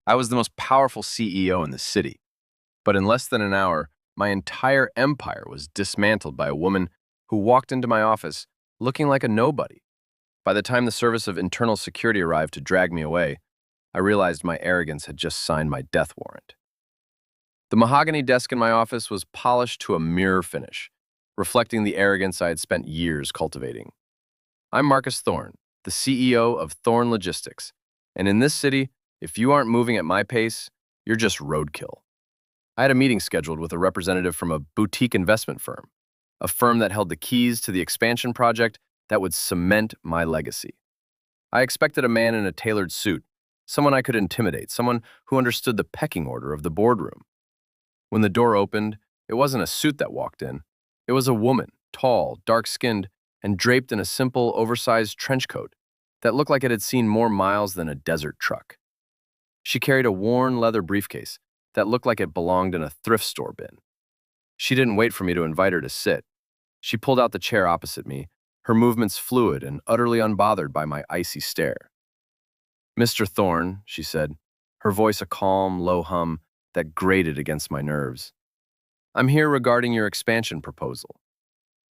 I was the most powerful CEO in the city. But in less than an hour, my entire empire was dismantled by a woman who walked into my office looking like a nobody. By the time the Service of Internal Security arrived to drag me away, I realized my arrogance had just signed my death warrant. The mahogany desk in my office was polished to a mirror finish, reflecting the arrogance I had spent years cultivating. I'm Marcus Thorne, the CEO of Thorne Logistics, and in this city, if you aren't moving at my pace, you're just roadkill. I had a meeting scheduled with a representative from a boutique investment firm, a firm that held the keys to the expansion project that would cement my legacy. I expected a man in a tailored suit, someone I could intimidate, someone who understood the pecking order of the boardroom. When the door opened, it wasn't a suit that walked in. It was a woman, tall, dark-skinned, and draped in a simple, oversized trench coat that looked like it had seen more miles than a desert truck. She carried a worn leather briefcase that looked like it belonged in a thrift store bin. She didn't wait for me to invite her to sit. She pulled out the chair opposite me, her movements fluid and utterly unbothered by my icy stare. "Mr. Thorne," she said, her voice a calm, low hum that grated against my nerves. "I'm here regarding your expansion proposal."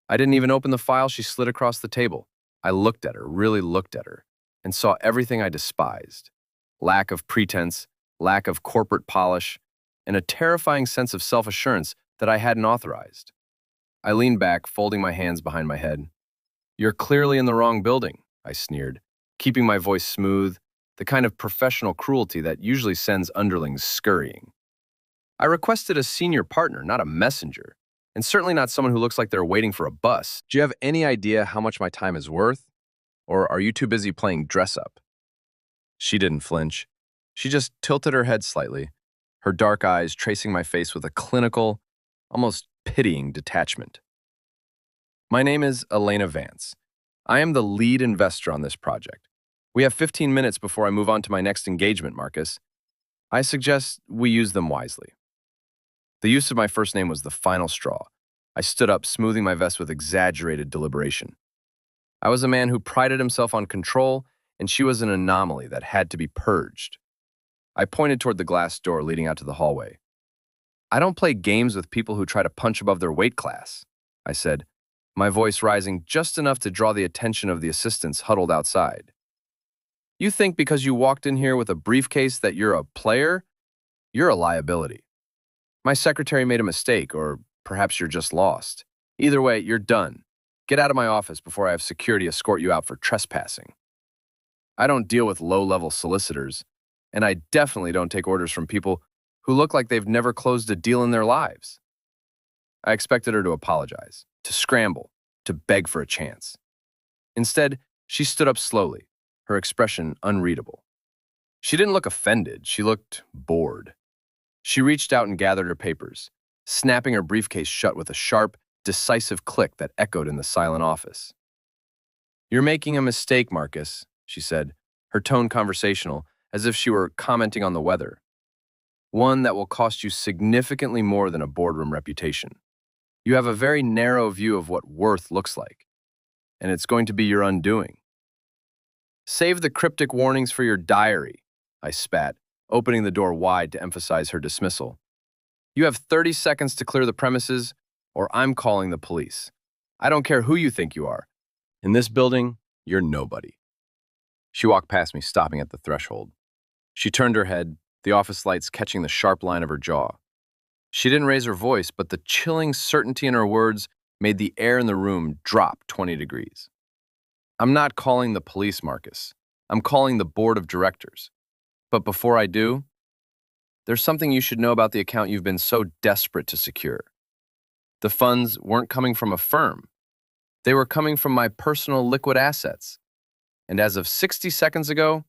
I didn't even open the file she slid across the table. I looked at her, really looked at her, and saw everything I despised. Lack of pretense, lack of corporate polish, and a terrifying sense of self-assurance that I hadn't authorized. I leaned back, folding my hands behind my head. "You're clearly in the wrong building," I sneered, keeping my voice smooth, the kind of professional cruelty that usually sends underlings scurrying. "I requested a senior partner, not a messenger, and certainly not someone who looks like they're waiting for a bus. Do you have any idea how much my time is worth? Or are you too busy playing dress-up?" She didn't flinch. She just tilted her head slightly, her dark eyes tracing my face with a clinical, almost pitying detachment. "My name is Elena Vance. I am the lead investor on this project. We have 15 minutes before I move on to my next engagement, Marcus. I suggest we use them wisely." The use of my first name was the final straw. I stood up, smoothing my vest with exaggerated deliberation. I was a man who prided himself on control, and she was an anomaly that had to be purged. I pointed toward the glass door leading out to the hallway. "I don't play games with people who try to punch above their weight class," I said, my voice rising just enough to draw the attention of the assistants huddled outside. "You think because you walked in here with a briefcase that you're a player? You're a liability. My secretary made a mistake, or perhaps you're just lost. Either way, you're done. Get out of my office before I have security escort you out for trespassing. I don't deal with low-level solicitors, and I definitely don't take orders from people who look like they've never closed a deal in their lives." I expected her to apologize, to scramble, to beg for a chance. Instead, she stood up slowly, her expression unreadable. She didn't look offended, she looked bored. She reached out and gathered her papers, snapping her briefcase shut with a sharp, decisive click that echoed in the silent office. "You're making a mistake, Marcus," she said, her tone conversational, as if she were commenting on the weather. "One that will cost you significantly more than a boardroom reputation. You have a very narrow view of what worth looks like, and it's going to be your undoing." "Save the cryptic warnings for your diary," I spat, opening the door wide to emphasize her dismissal. "You have 30 seconds to clear the premises, or I'm calling the police. I don't care who you think you are. In this building, you're nobody." She walked past me, stopping at the threshold. She turned her head, the office lights catching the sharp line of her jaw. She didn't raise her voice, but the chilling certainty in her words made the air in the room drop 20 degrees. "I'm not calling the police, Marcus. I'm calling the board of directors. But before I do, there's something you should know about the account you've been so desperate to secure. The funds weren't coming from a firm. They were coming from my personal liquid assets. And as of 60 seconds ago,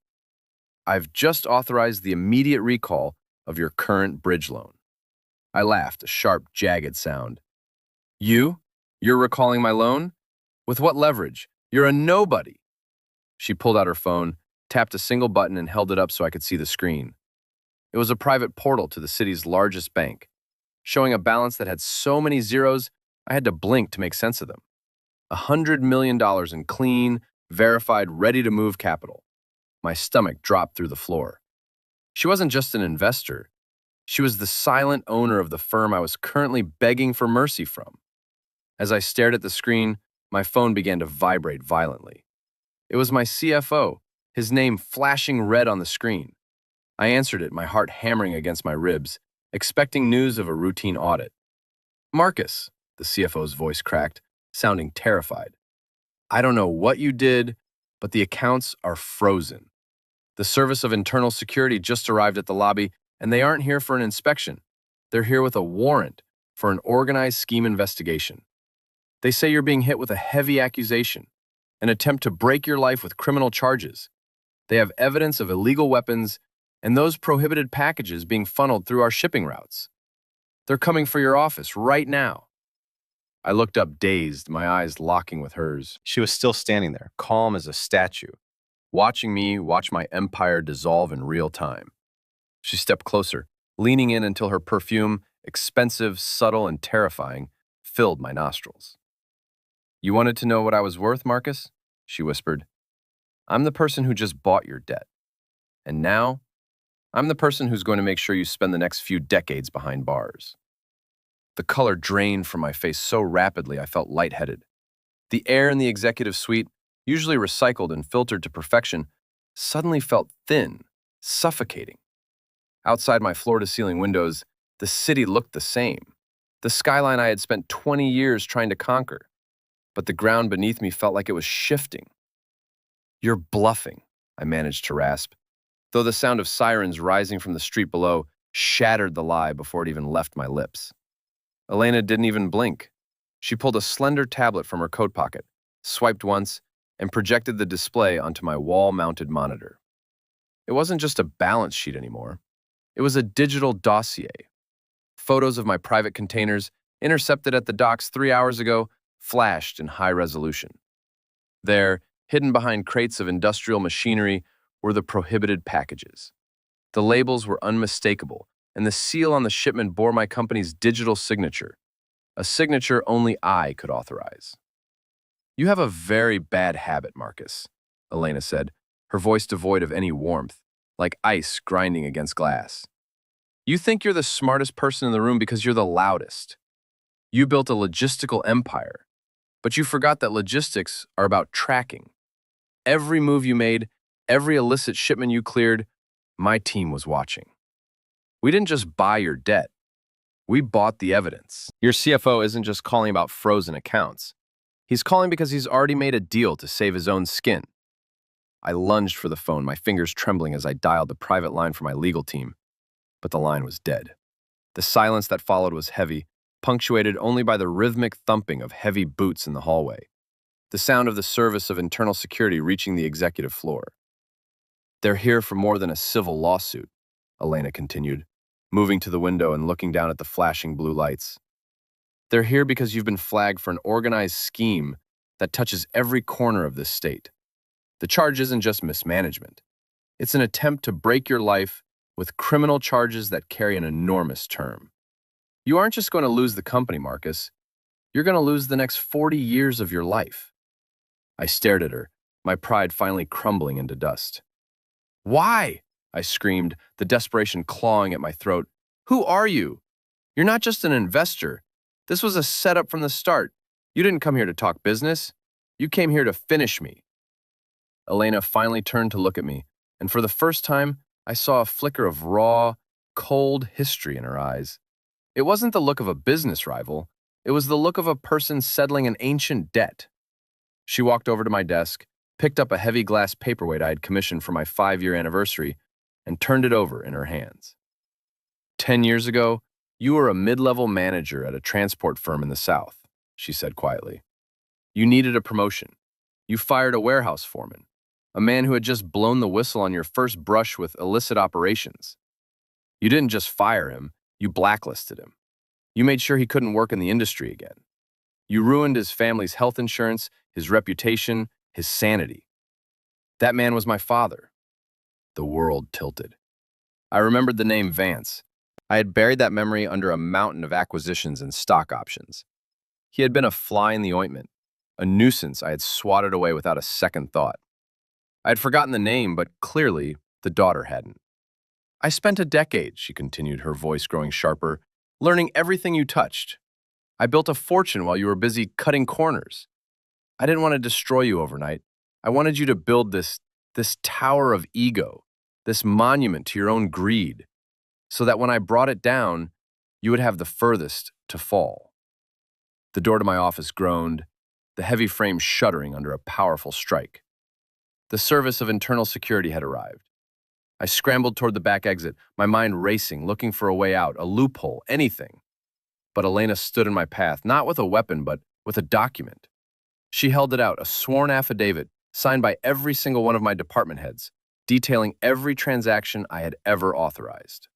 I've just authorized the immediate recall of your current bridge loan." I laughed, a sharp, jagged sound. "You? You're recalling my loan? With what leverage? You're a nobody." She pulled out her phone, tapped a single button, and held it up so I could see the screen. It was a private portal to the city's largest bank, showing a balance that had so many zeros I had to blink to make sense of them. $100 million in clean, verified, ready-to-move capital. My stomach dropped through the floor. She wasn't just an investor. She was the silent owner of the firm I was currently begging for mercy from. As I stared at the screen, my phone began to vibrate violently. It was my CFO, his name flashing red on the screen. I answered it, my heart hammering against my ribs, expecting news of a routine audit. Marcus, the CFO's voice cracked, sounding terrified. I don't know what you did, but the accounts are frozen. The Service of Internal Security just arrived at the lobby, and they aren't here for an inspection. They're here with a warrant for an organized scheme investigation. They say you're being hit with a heavy accusation, an attempt to break your life with criminal charges. They have evidence of illegal weapons and those prohibited packages being funneled through our shipping routes. They're coming for your office right now. I looked up dazed, my eyes locking with hers. She was still standing there, calm as a statue, watching me watch my empire dissolve in real time. She stepped closer, leaning in until her perfume, expensive, subtle, and terrifying, filled my nostrils. You wanted to know what I was worth, Marcus? She whispered. I'm the person who just bought your debt. And now, I'm the person who's going to make sure you spend the next few decades behind bars. The color drained from my face so rapidly I felt lightheaded. The air in the executive suite, usually recycled and filtered to perfection, suddenly felt thin, suffocating. Outside my floor-to-ceiling windows, the city looked the same. The skyline I had spent 20 years trying to conquer. But the ground beneath me felt like it was shifting. You're bluffing, I managed to rasp, though the sound of sirens rising from the street below shattered the lie before it even left my lips. Elena didn't even blink. She pulled a slender tablet from her coat pocket, swiped once, and projected the display onto my wall-mounted monitor. It wasn't just a balance sheet anymore. It was a digital dossier. Photos of my private containers, intercepted at the docks 3 hours ago, flashed in high resolution. There, hidden behind crates of industrial machinery, were the prohibited packages. The labels were unmistakable, and the seal on the shipment bore my company's digital signature, a signature only I could authorize. You have a very bad habit, Marcus, Elena said, her voice devoid of any warmth, like ice grinding against glass. You think you're the smartest person in the room because you're the loudest. You built a logistical empire, but you forgot that logistics are about tracking. Every move you made, every illicit shipment you cleared, my team was watching. We didn't just buy your debt. We bought the evidence. Your CFO isn't just calling about frozen accounts. He's calling because he's already made a deal to save his own skin. I lunged for the phone, my fingers trembling as I dialed the private line for my legal team. But the line was dead. The silence that followed was heavy, punctuated only by the rhythmic thumping of heavy boots in the hallway, the sound of the Service of Internal Security reaching the executive floor. They're here for more than a civil lawsuit, Elena continued, moving to the window and looking down at the flashing blue lights. They're here because you've been flagged for an organized scheme that touches every corner of this state. The charge isn't just mismanagement. It's an attempt to break your life with criminal charges that carry an enormous term. You aren't just going to lose the company, Marcus. You're going to lose the next 40 years of your life. I stared at her, my pride finally crumbling into dust. Why? I screamed, the desperation clawing at my throat. Who are you? You're not just an investor. This was a setup from the start. You didn't come here to talk business. You came here to finish me. Elena finally turned to look at me, and for the first time, I saw a flicker of raw, cold history in her eyes. It wasn't the look of a business rival. It was the look of a person settling an ancient debt. She walked over to my desk, picked up a heavy glass paperweight I had commissioned for my 5-year anniversary, and turned it over in her hands. 10 years ago, you were a mid-level manager at a transport firm in the South, she said quietly. You needed a promotion. You fired a warehouse foreman, a man who had just blown the whistle on your first brush with illicit operations. You didn't just fire him, you blacklisted him. You made sure he couldn't work in the industry again. You ruined his family's health insurance, his reputation, his sanity. That man was my father. The world tilted. I remembered the name Vance. I had buried that memory under a mountain of acquisitions and stock options. He had been a fly in the ointment, a nuisance I had swatted away without a second thought. I had forgotten the name, but clearly the daughter hadn't. I spent a decade, she continued, her voice growing sharper, learning everything you touched. I built a fortune while you were busy cutting corners. I didn't want to destroy you overnight. I wanted you to build this tower of ego, this monument to your own greed, so that when I brought it down, you would have the furthest to fall. The door to my office groaned, the heavy frame shuddering under a powerful strike. The service of internal security had arrived. I scrambled toward the back exit, my mind racing, looking for a way out, a loophole, anything. But Elena stood in my path, not with a weapon, but with a document. She held it out, a sworn affidavit, signed by every single one of my department heads, detailing every transaction I had ever authorized.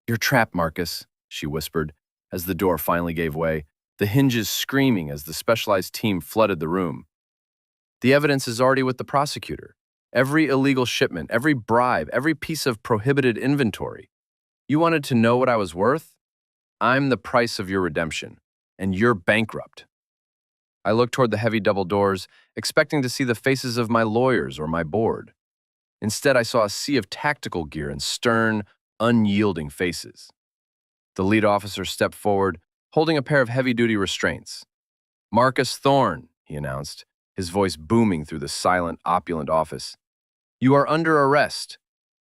"You're trapped, Marcus," she whispered, as the door finally gave way, the hinges screaming as the specialized team flooded the room. "The evidence is already with the prosecutor. Every illegal shipment, every bribe, every piece of prohibited inventory. You wanted to know what I was worth? I'm the price of your redemption, and you're bankrupt." I looked toward the heavy double doors, expecting to see the faces of my lawyers or my board. Instead, I saw a sea of tactical gear and stern, unyielding faces. The lead officer stepped forward, holding a pair of heavy-duty restraints. "Marcus Thorne," he announced, his voice booming through the silent, opulent office. "You are under arrest.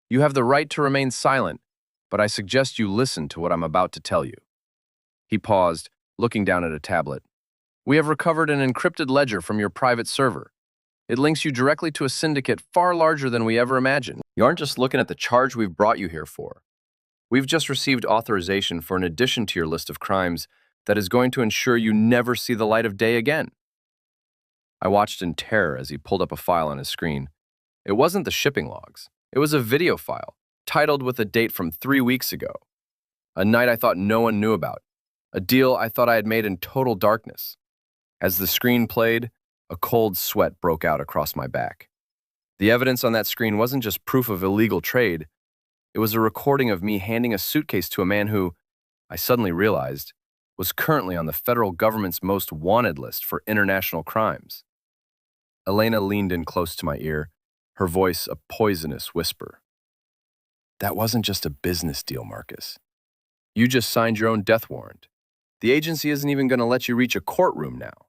You have the right to remain silent, but I suggest you listen to what I'm about to tell you." He paused, looking down at a tablet. "We have recovered an encrypted ledger from your private server. It links you directly to a syndicate far larger than we ever imagined. You aren't just looking at the charge we've brought you here for. We've just received authorization for an addition to your list of crimes that is going to ensure you never see the light of day again." I watched in terror as he pulled up a file on his screen. It wasn't the shipping logs. It was a video file, titled with a date from 3 weeks ago. A night I thought no one knew about. A deal I thought I had made in total darkness. As the screen played, a cold sweat broke out across my back. The evidence on that screen wasn't just proof of illegal trade. It was a recording of me handing a suitcase to a man who, I suddenly realized, was currently on the federal government's most wanted list for international crimes. Elena leaned in close to my ear, her voice a poisonous whisper. "That wasn't just a business deal, Marcus. You just signed your own death warrant. The agency isn't even going to let you reach a courtroom now."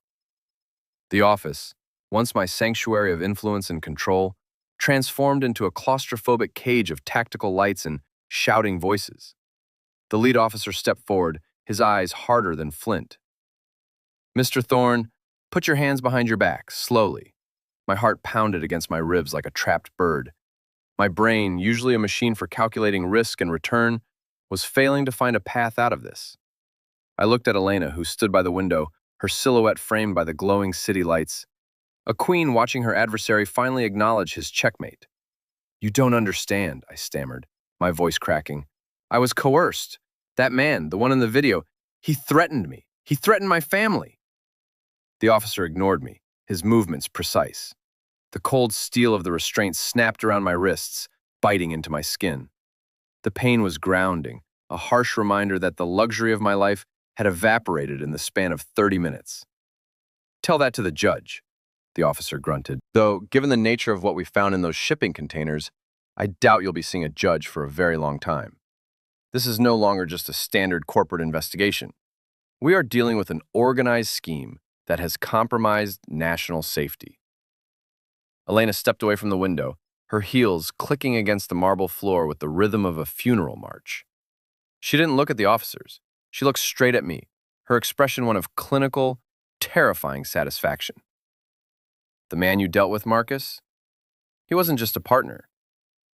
The office, once my sanctuary of influence and control, transformed into a claustrophobic cage of tactical lights and shouting voices. The lead officer stepped forward, his eyes harder than flint. "Mr. Thorne, put your hands behind your back, slowly." My heart pounded against my ribs like a trapped bird. My brain, usually a machine for calculating risk and return, was failing to find a path out of this. I looked at Elena, who stood by the window, her silhouette framed by the glowing city lights. A queen watching her adversary finally acknowledge his checkmate. "You don't understand," I stammered, my voice cracking. "I was coerced. That man, the one in the video, he threatened me. He threatened my family." The officer ignored me, his movements precise. The cold steel of the restraint snapped around my wrists, biting into my skin. The pain was grounding, a harsh reminder that the luxury of my life had evaporated in the span of 30 minutes. "Tell that to the judge," the officer grunted. "Though, given the nature of what we found in those shipping containers, I doubt you'll be seeing a judge for a very long time. This is no longer just a standard corporate investigation. We are dealing with an organized scheme that has compromised national safety." Elena stepped away from the window, her heels clicking against the marble floor with the rhythm of a funeral march. She didn't look at the officers. She looked straight at me, her expression one of clinical, terrifying satisfaction. "The man you dealt with, Marcus? He wasn't just a partner.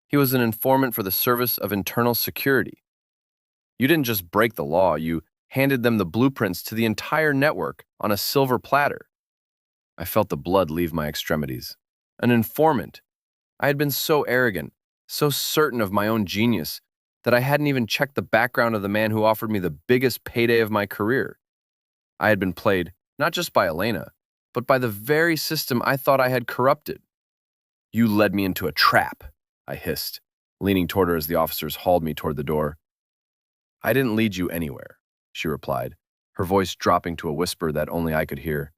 He was an informant for the Service of Internal Security. You didn't just break the law, you handed them the blueprints to the entire network on a silver platter." I felt the blood leave my extremities. An informant. I had been so arrogant, so certain of my own genius, that I hadn't even checked the background of the man who offered me the biggest payday of my career. I had been played, not just by Elena, but by the very system I thought I had corrupted. "You led me into a trap," I hissed, leaning toward her as the officers hauled me toward the door. "I didn't lead you anywhere," she replied, her voice dropping to a whisper that only I could hear.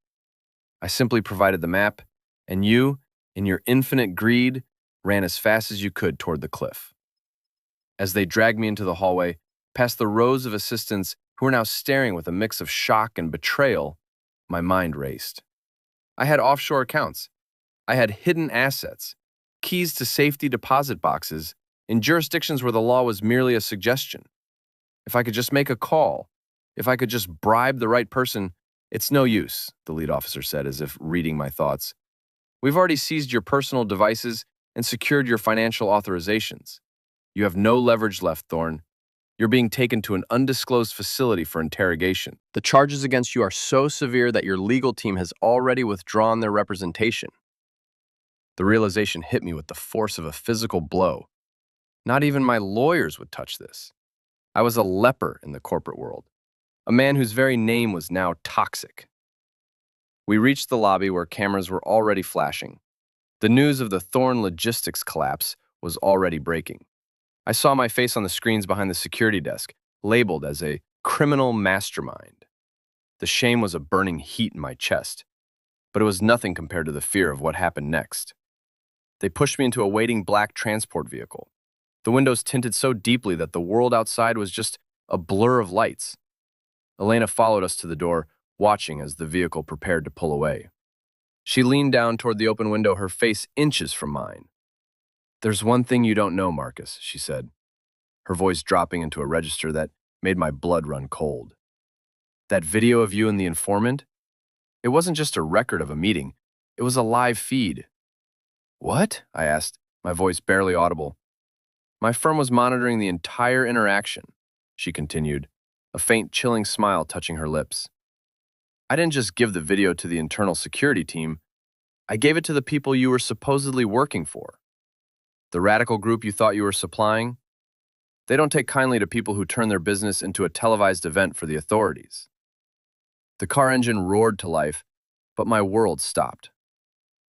"I simply provided the map, and you, in your infinite greed, ran as fast as you could toward the cliff." As they dragged me into the hallway, past the rows of assistants who were now staring with a mix of shock and betrayal, my mind raced. I had offshore accounts. I had hidden assets, keys to safety deposit boxes, in jurisdictions where the law was merely a suggestion. If I could just make a call, if I could just bribe the right person, it's no use, the lead officer said as if reading my thoughts. We've already seized your personal devices and secured your financial authorizations. You have no leverage left, Thorne. You're being taken to an undisclosed facility for interrogation. The charges against you are so severe that your legal team has already withdrawn their representation. The realization hit me with the force of a physical blow. Not even my lawyers would touch this. I was a leper in the corporate world, a man whose very name was now toxic. We reached the lobby where cameras were already flashing. The news of the Thorne Logistics collapse was already breaking. I saw my face on the screens behind the security desk, labeled as a criminal mastermind. The shame was a burning heat in my chest, but it was nothing compared to the fear of what happened next. They pushed me into a waiting black transport vehicle. The windows tinted so deeply that the world outside was just a blur of lights. Elena followed us to the door, watching as the vehicle prepared to pull away. She leaned down toward the open window, her face inches from mine. "There's one thing you don't know, Marcus," she said, her voice dropping into a register that made my blood run cold. "That video of you and the informant? It wasn't just a record of a meeting. It was a live feed." "What?" I asked, my voice barely audible. "My firm was monitoring the entire interaction," she continued, a faint chilling smile touching her lips. "I didn't just give the video to the internal security team. I gave it to the people you were supposedly working for. The radical group you thought you were supplying? They don't take kindly to people who turn their business into a televised event for the authorities." The car engine roared to life, but my world stopped.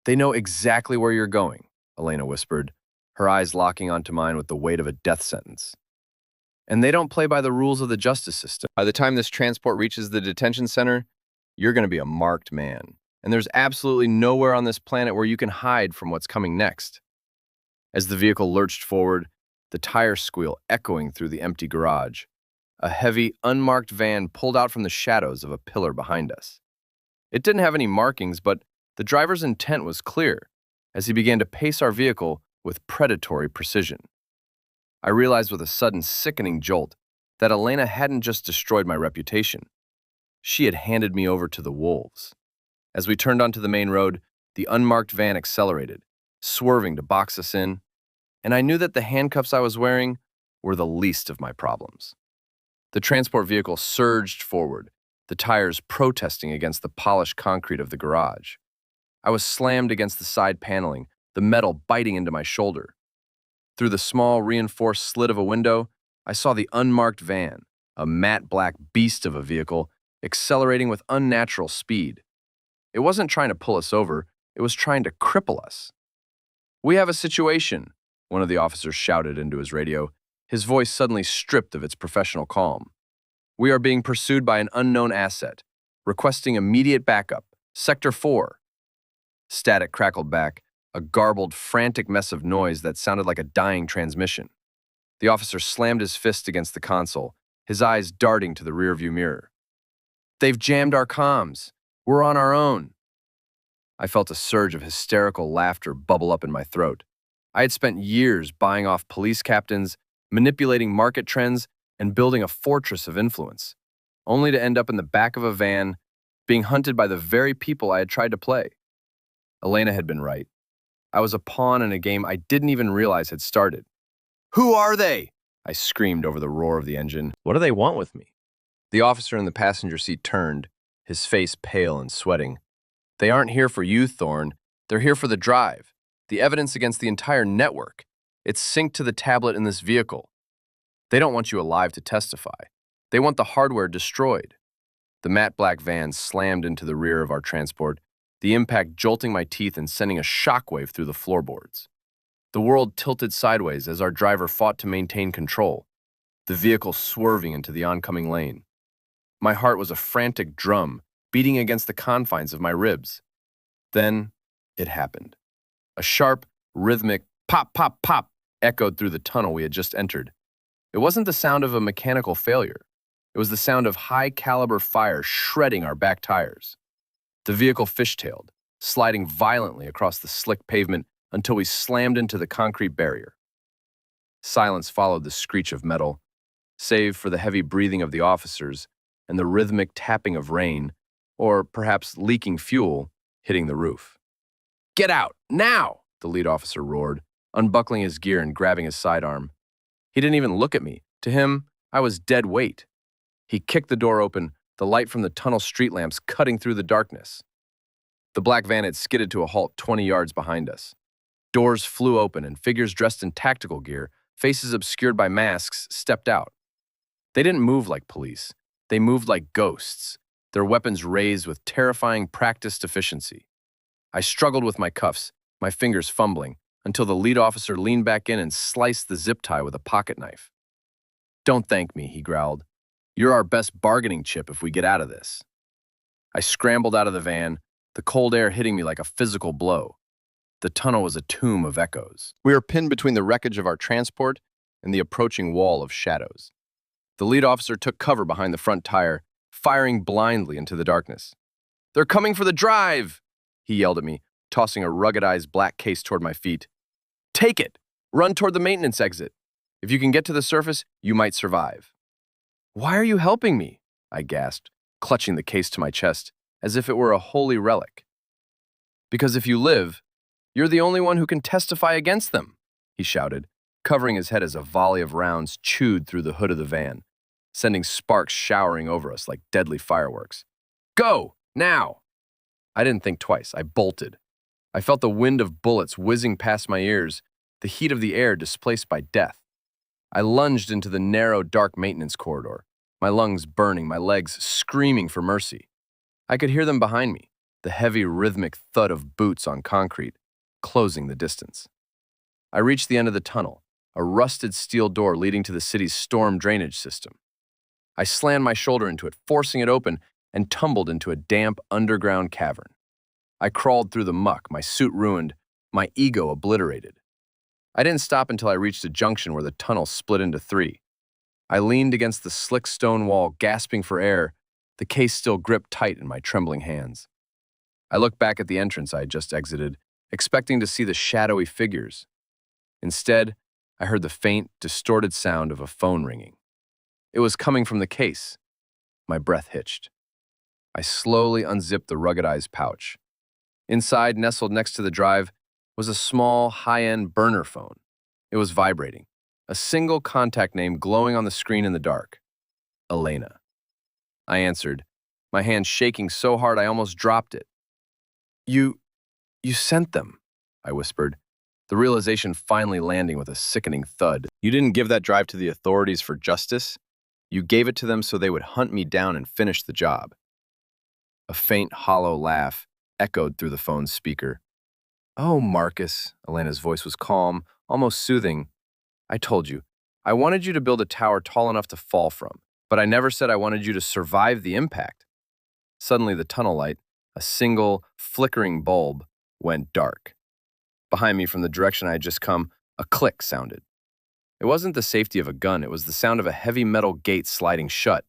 "They know exactly where you're going," Elena whispered, her eyes locking onto mine with the weight of a death sentence. "And they don't play by the rules of the justice system. By the time this transport reaches the detention center, you're going to be a marked man. And there's absolutely nowhere on this planet where you can hide from what's coming next." As the vehicle lurched forward, the tire squeal echoing through the empty garage, a heavy, unmarked van pulled out from the shadows of a pillar behind us. It didn't have any markings, but the driver's intent was clear as he began to pace our vehicle with predatory precision. I realized with a sudden sickening jolt that Elena hadn't just destroyed my reputation. She had handed me over to the wolves. As we turned onto the main road, the unmarked van accelerated, swerving to box us in, and I knew that the handcuffs I was wearing were the least of my problems. The transport vehicle surged forward, the tires protesting against the polished concrete of the garage. I was slammed against the side paneling, the metal biting into my shoulder. Through the small, reinforced slit of a window, I saw the unmarked van, a matte black beast of a vehicle, accelerating with unnatural speed. It wasn't trying to pull us over, it was trying to cripple us. "We have a situation," one of the officers shouted into his radio, his voice suddenly stripped of its professional calm. "We are being pursued by an unknown asset, requesting immediate backup. Sector 4. Static crackled back, a garbled, frantic mess of noise that sounded like a dying transmission. The officer slammed his fist against the console, his eyes darting to the rearview mirror. "They've jammed our comms. We're on our own." I felt a surge of hysterical laughter bubble up in my throat. I had spent years buying off police captains, manipulating market trends, and building a fortress of influence, only to end up in the back of a van, being hunted by the very people I had tried to play. Elena had been right. I was a pawn in a game I didn't even realize had started. "Who are they?" I screamed over the roar of the engine. "What do they want with me?" The officer in the passenger seat turned, his face pale and sweating. "They aren't here for you, Thorne. They're here for the drive, the evidence against the entire network. It's synced to the tablet in this vehicle. They don't want you alive to testify. They want the hardware destroyed." The matte black van slammed into the rear of our transport, the impact jolting my teeth and sending a shockwave through the floorboards. The world tilted sideways as our driver fought to maintain control, the vehicle swerving into the oncoming lane. My heart was a frantic drum, beating against the confines of my ribs. Then it happened. A sharp, rhythmic pop, pop, pop echoed through the tunnel we had just entered. It wasn't the sound of a mechanical failure. It was the sound of high-caliber fire shredding our back tires. The vehicle fishtailed, sliding violently across the slick pavement until we slammed into the concrete barrier. Silence followed the screech of metal, save for the heavy breathing of the officers and the rhythmic tapping of rain, or perhaps leaking fuel, hitting the roof. "Get out, now!" the lead officer roared, unbuckling his gear and grabbing his sidearm. He didn't even look at me. To him, I was dead weight. He kicked the door open, the light from the tunnel street lamps cutting through the darkness. The black van had skidded to a halt 20 yards behind us. Doors flew open and figures dressed in tactical gear, faces obscured by masks, stepped out. They didn't move like police. They moved like ghosts, their weapons raised with terrifying practiced efficiency. I struggled with my cuffs, my fingers fumbling, until the lead officer leaned back in and sliced the zip tie with a pocket knife. "Don't thank me," he growled. "You're our best bargaining chip if we get out of this." I scrambled out of the van, the cold air hitting me like a physical blow. The tunnel was a tomb of echoes. We were pinned between the wreckage of our transport and the approaching wall of shadows. The lead officer took cover behind the front tire, firing blindly into the darkness. "They're coming for the drive!" he yelled at me, tossing a ruggedized black case toward my feet. "Take it! Run toward the maintenance exit. If you can get to the surface, you might survive." "Why are you helping me?" I gasped, clutching the case to my chest, as if it were a holy relic. "Because if you live, you're the only one who can testify against them," he shouted, covering his head as a volley of rounds chewed through the hood of the van, sending sparks showering over us like deadly fireworks. "Go, now!" I didn't think twice. I bolted. I felt the wind of bullets whizzing past my ears, the heat of the air displaced by death. I lunged into the narrow, dark maintenance corridor, my lungs burning, my legs screaming for mercy. I could hear them behind me, the heavy, rhythmic thud of boots on concrete, closing the distance. I reached the end of the tunnel, a rusted steel door leading to the city's storm drainage system. I slammed my shoulder into it, forcing it open, and tumbled into a damp, underground cavern. I crawled through the muck, my suit ruined, my ego obliterated. I didn't stop until I reached a junction where the tunnel split into three. I leaned against the slick stone wall, gasping for air, the case still gripped tight in my trembling hands. I looked back at the entrance I had just exited, expecting to see the shadowy figures. Instead, I heard the faint, distorted sound of a phone ringing. It was coming from the case. My breath hitched. I slowly unzipped the ruggedized pouch. Inside, nestled next to the drive, was a small, high-end burner phone. It was vibrating, a single contact name glowing on the screen in the dark. Elena. I answered, my hand shaking so hard I almost dropped it. You sent them," I whispered, the realization finally landing with a sickening thud. "You didn't give that drive to the authorities for justice. You gave it to them so they would hunt me down and finish the job." A faint, hollow laugh echoed through the phone's speaker. "Oh, Marcus," Elena's voice was calm, almost soothing. "I told you, I wanted you to build a tower tall enough to fall from, but I never said I wanted you to survive the impact." Suddenly, the tunnel light, a single, flickering bulb, went dark. Behind me from the direction I had just come, a click sounded. It wasn't the safety of a gun, it was the sound of a heavy metal gate sliding shut,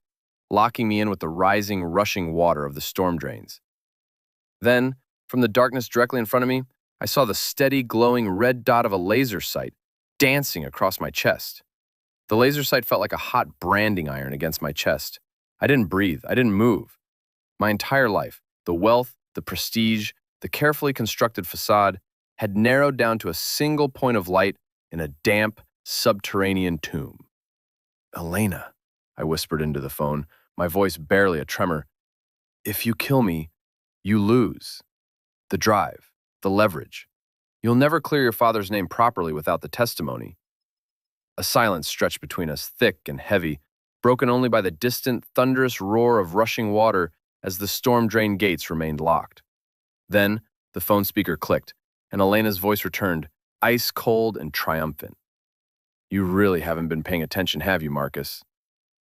locking me in with the rising, rushing water of the storm drains. Then, from the darkness directly in front of me, I saw the steady, glowing red dot of a laser sight dancing across my chest. The laser sight felt like a hot branding iron against my chest. I didn't breathe, I didn't move. My entire life, the wealth, the prestige, the carefully constructed facade, had narrowed down to a single point of light in a damp, subterranean tomb. "Elena," I whispered into the phone, my voice barely a tremor. "If you kill me, you lose. The drive, the leverage. You'll never clear your father's name properly without the testimony." A silence stretched between us, thick and heavy, broken only by the distant, thunderous roar of rushing water as the storm drain gates remained locked. Then, the phone speaker clicked, and Elena's voice returned, ice cold and triumphant. "You really haven't been paying attention, have you, Marcus?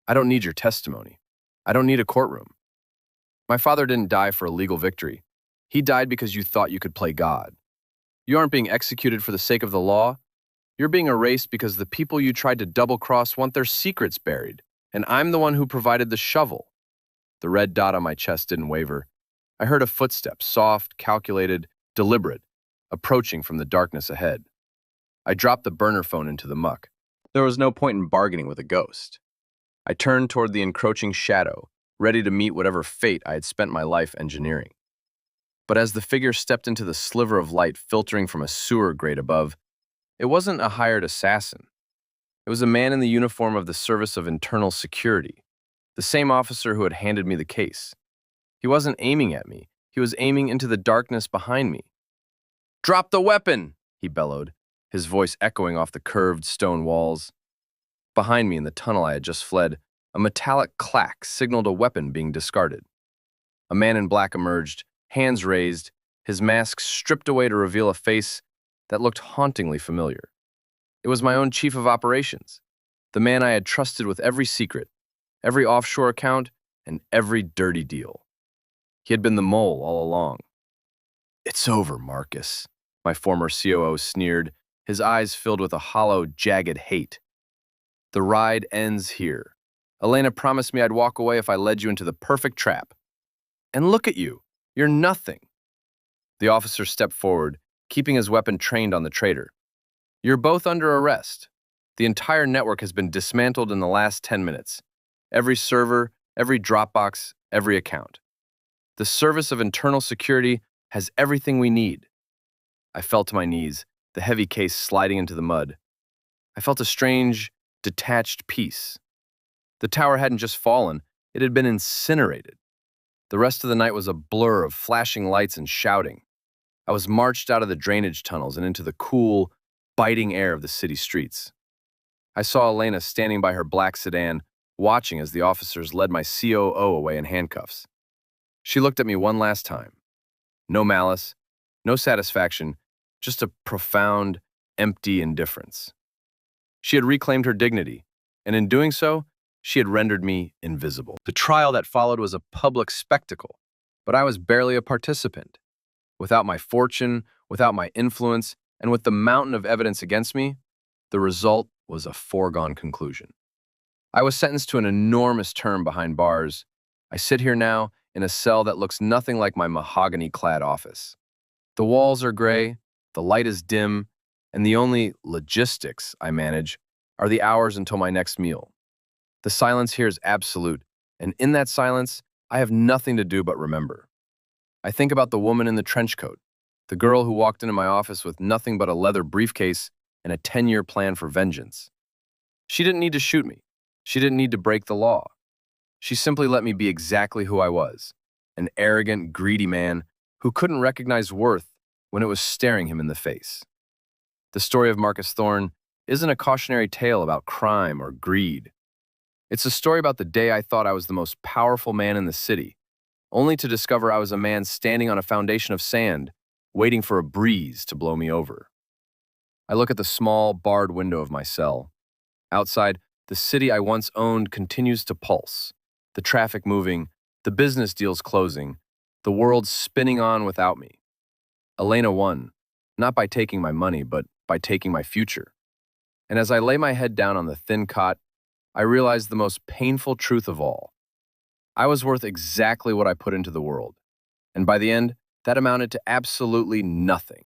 I don't need your testimony. I don't need a courtroom. My father didn't die for a legal victory. He died because you thought you could play God. You aren't being executed for the sake of the law. You're being erased because the people you tried to double-cross want their secrets buried, and I'm the one who provided the shovel." The red dot on my chest didn't waver. I heard a footstep, soft, calculated, deliberate, approaching from the darkness ahead. I dropped the burner phone into the muck. There was no point in bargaining with a ghost. I turned toward the encroaching shadow, ready to meet whatever fate I had spent my life engineering. But as the figure stepped into the sliver of light filtering from a sewer grate above, it wasn't a hired assassin. It was a man in the uniform of the Service of Internal Security, the same officer who had handed me the case. He wasn't aiming at me. He was aiming into the darkness behind me. "Drop the weapon!" he bellowed, his voice echoing off the curved stone walls. Behind me in the tunnel I had just fled, a metallic clack signaled a weapon being discarded. A man in black emerged, hands raised, his mask stripped away to reveal a face that looked hauntingly familiar. It was my own chief of operations, the man I had trusted with every secret, every offshore account, and every dirty deal. He had been the mole all along. "It's over, Marcus," my former COO sneered, his eyes filled with a hollow, jagged hate. "The ride ends here. Elena promised me I'd walk away if I led you into the perfect trap. And look at you. You're nothing." The officer stepped forward, keeping his weapon trained on the traitor. "You're both under arrest. The entire network has been dismantled in the last 10 minutes. Every server, every Dropbox, every account. The Service of Internal Security has everything we need." I fell to my knees, the heavy case sliding into the mud. I felt a strange, detached peace. The tower hadn't just fallen, it had been incinerated. The rest of the night was a blur of flashing lights and shouting. I was marched out of the drainage tunnels and into the cool, biting air of the city streets. I saw Elena standing by her black sedan, watching as the officers led my COO away in handcuffs. She looked at me one last time. No malice, no satisfaction, just a profound, empty indifference. She had reclaimed her dignity, and in doing so, she had rendered me invisible. The trial that followed was a public spectacle, but I was barely a participant. Without my fortune, without my influence, and with the mountain of evidence against me, the result was a foregone conclusion. I was sentenced to an enormous term behind bars. I sit here now in a cell that looks nothing like my mahogany-clad office. The walls are gray, the light is dim, and the only logistics I manage are the hours until my next meal. The silence here is absolute, and in that silence, I have nothing to do but remember. I think about the woman in the trench coat, the girl who walked into my office with nothing but a leather briefcase and a 10-year plan for vengeance. She didn't need to shoot me. She didn't need to break the law. She simply let me be exactly who I was, an arrogant, greedy man who couldn't recognize worth when it was staring him in the face. The story of Marcus Thorne isn't a cautionary tale about crime or greed. It's a story about the day I thought I was the most powerful man in the city, only to discover I was a man standing on a foundation of sand, waiting for a breeze to blow me over. I look at the small, barred window of my cell. Outside, the city I once owned continues to pulse, the traffic moving, the business deals closing, the world spinning on without me. Elena won, not by taking my money, but by taking my future. And as I lay my head down on the thin cot, I realized the most painful truth of all. I was worth exactly what I put into the world, and by the end, that amounted to absolutely nothing.